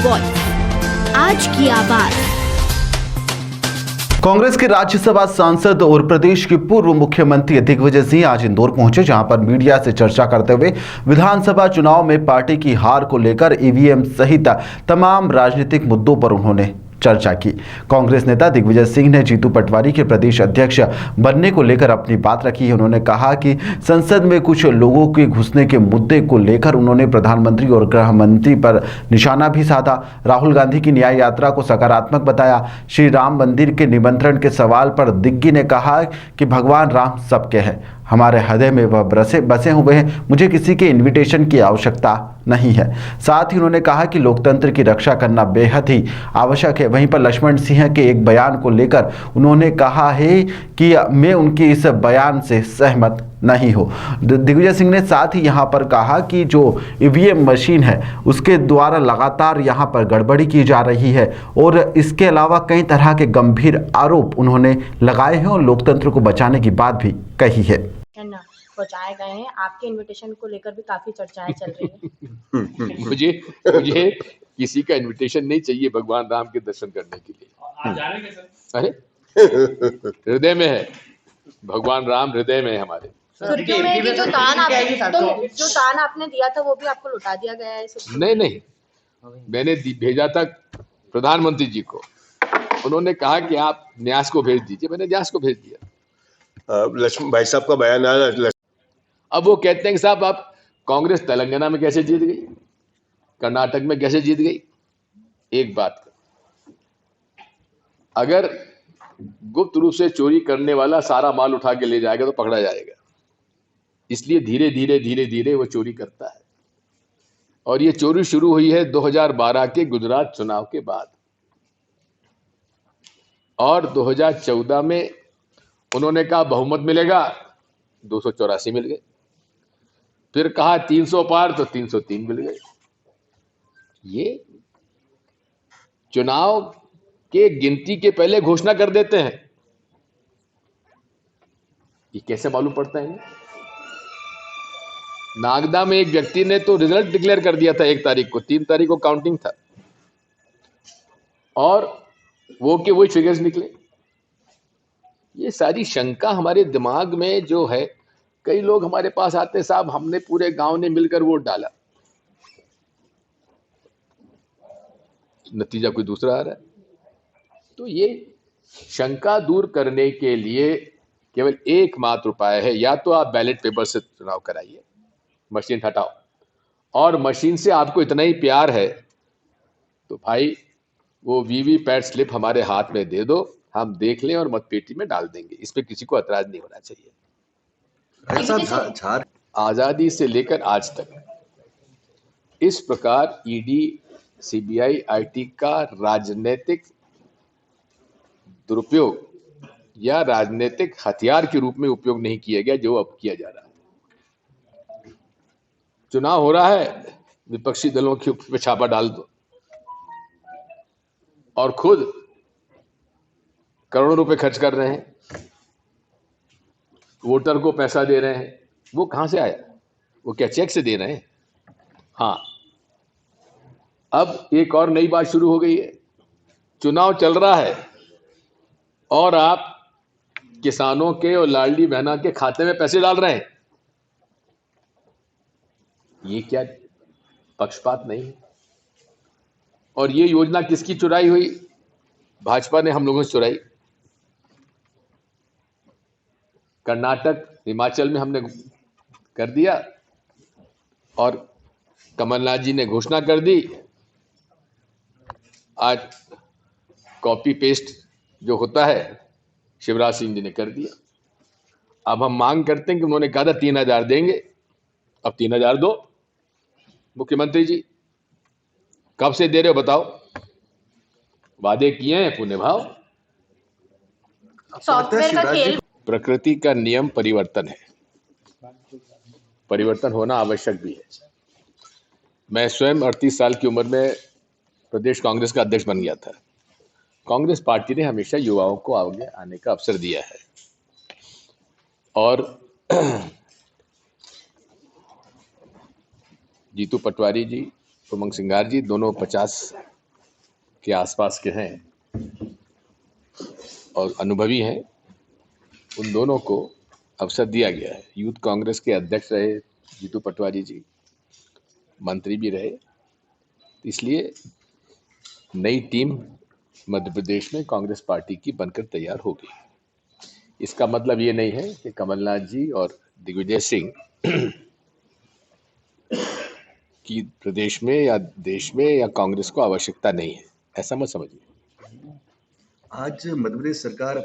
Voice, आज की आवाज। कांग्रेस के राज्यसभा सांसद और प्रदेश के पूर्व मुख्यमंत्री दिग्विजय सिंह आज इंदौर पहुंचे, जहां पर मीडिया से चर्चा करते हुए विधानसभा चुनाव में पार्टी की हार को लेकर ईवीएम सहित तमाम राजनीतिक मुद्दों पर उन्होंने चर्चा की। कांग्रेस नेता दिग्विजय सिंह ने जीतू पटवारी के प्रदेश अध्यक्ष बनने को लेकर अपनी बात रखी। उन्होंने कहा कि संसद में कुछ लोगों के घुसने के मुद्दे को लेकर उन्होंने प्रधानमंत्री और गृह मंत्री पर निशाना भी साधा। राहुल गांधी की न्याय यात्रा को सकारात्मक बताया। श्री राम मंदिर के निमंत्रण के सवाल पर दिग्गी ने कहा कि भगवान राम सबके हैं, हमारे हृदय में वह बसे हुए हैं, मुझे किसी के इनविटेशन की आवश्यकता नहीं है। साथ ही उन्होंने कहा कि लोकतंत्र की रक्षा करना बेहद ही आवश्यक है। वहीं पर लक्ष्मण सिंह के एक बयान को लेकर उन्होंने कहा है कि मैं उनके इस बयान से सहमत नहीं हूँ। दिग्विजय सिंह ने साथ ही यहाँ पर कहा कि जो ईवीएम मशीन है उसके द्वारा लगातार यहाँ पर गड़बड़ी की जा रही है और इसके अलावा कई तरह के गंभीर आरोप उन्होंने लगाए हैं और लोकतंत्र को बचाने की बात भी कही है। पहुंचाए गए हैं। आपके इनविटेशन को लेकर भी काफी चर्चाएं चल रही हैं। मुझे किसी का इनविटेशन नहीं चाहिए भगवान राम के दर्शन करने के लिए। आप जा रहे हैं सर? अरे हृदय में है, भगवान राम हृदय में है हमारे। सुर्खियों में कि जो दान आपने दिया था वो भी आपको लौटा दिया गया है। नहीं, मैंने भेजा था प्रधानमंत्री जी को, उन्होंने कहा कि आप न्यास को भेज दीजिए, मैंने न्यास को भेज दिया। लक्ष्मण भाई साहब का बयान आया। अब वो कहते हैं कि साहब आप कांग्रेस तेलंगाना में कैसे जीत गई, कर्नाटक में कैसे जीत गई। एक बात, अगर गुप्त रूप से चोरी करने वाला सारा माल उठा के ले जाएगा तो पकड़ा जाएगा, इसलिए धीरे धीरे वो चोरी करता है। और ये चोरी शुरू हुई है 2012 के गुजरात चुनाव के बाद, और 2014 में उन्होंने कहा बहुमत मिलेगा, 284 मिल गए। फिर कहा 300 पार, तो 303 मिल गए। ये चुनाव के गिनती के पहले घोषणा कर देते हैं, ये कैसे मालूम पड़ता है? नागदा में एक व्यक्ति ने तो रिजल्ट डिक्लेयर कर दिया था 1 तारीख को, 3 तारीख को काउंटिंग था, और वो के वही फिगर्स निकले। ये सारी शंका हमारे दिमाग में जो है, कई लोग हमारे पास आते, साहब हमने पूरे गांव ने मिलकर वोट डाला, नतीजा कोई दूसरा आ रहा है। तो ये शंका दूर करने के लिए केवल एकमात्र उपाय है, या तो आप बैलेट पेपर से चुनाव कराइए, मशीन हटाओ, और मशीन से आपको इतना ही प्यार है तो भाई वो वीवीपैट स्लिप हमारे हाथ में दे दो, हम देख लें और मतपेटी में डाल देंगे, इस पे किसी को ऐतराज नहीं होना चाहिए। आजादी से लेकर आज तक इस प्रकार ईडी, सीबीआई, आईटी का राजनीतिक दुरुपयोग या राजनीतिक हथियार के रूप में उपयोग नहीं किया गया, जो अब किया जा रहा है। चुनाव हो रहा है, विपक्षी दलों के ऊपर छापा डाल दो, और खुद करोड़ों रुपए खर्च कर रहे हैं, वोटर को पैसा दे रहे हैं। वो कहां से आया? वो क्या चेक से दे रहे हैं? हाँ, अब एक और नई बात शुरू हो गई है, चुनाव चल रहा है और आप किसानों के और लाडली बहना के खाते में पैसे डाल रहे हैं। ये क्या पक्षपात नहीं है? और ये योजना किसकी चुराई हुई? भाजपा ने हम लोगों से चुराई। कर्नाटक, हिमाचल में हमने कर दिया, और कमलनाथ जी ने घोषणा कर दी। आज कॉपी पेस्ट जो होता है शिवराज सिंह जी ने कर दिया। अब हम मांग करते हैं कि उन्होंने कहा था 3000 देंगे, अब 3000 दो। मुख्यमंत्री जी कब से दे रहे हो बताओ? वादे किए हैं, पुण्य भाव। सॉफ्टवेयर का खेल। प्रकृति का नियम परिवर्तन है, परिवर्तन होना आवश्यक भी है। मैं स्वयं 38 साल की उम्र में प्रदेश कांग्रेस का अध्यक्ष बन गया था। कांग्रेस पार्टी ने हमेशा युवाओं को आगे आने का अवसर दिया है, और जीतू पटवारी जी, उमंग सिंगार जी दोनों 50 के आसपास के हैं और अनुभवी हैं, उन दोनों को अवसर दिया गया है। यूथ कांग्रेस के अध्यक्ष रहे जीतू पटवारी जी, मंत्री भी रहे, इसलिए नई टीम मध्य प्रदेश में कांग्रेस पार्टी की बनकर तैयार हो गई। इसका मतलब ये नहीं है कि कमलनाथ जी और दिग्विजय सिंह की प्रदेश में या देश में या कांग्रेस को आवश्यकता नहीं है, ऐसा मत समझिए। आज मध्य प्रदेश सरकार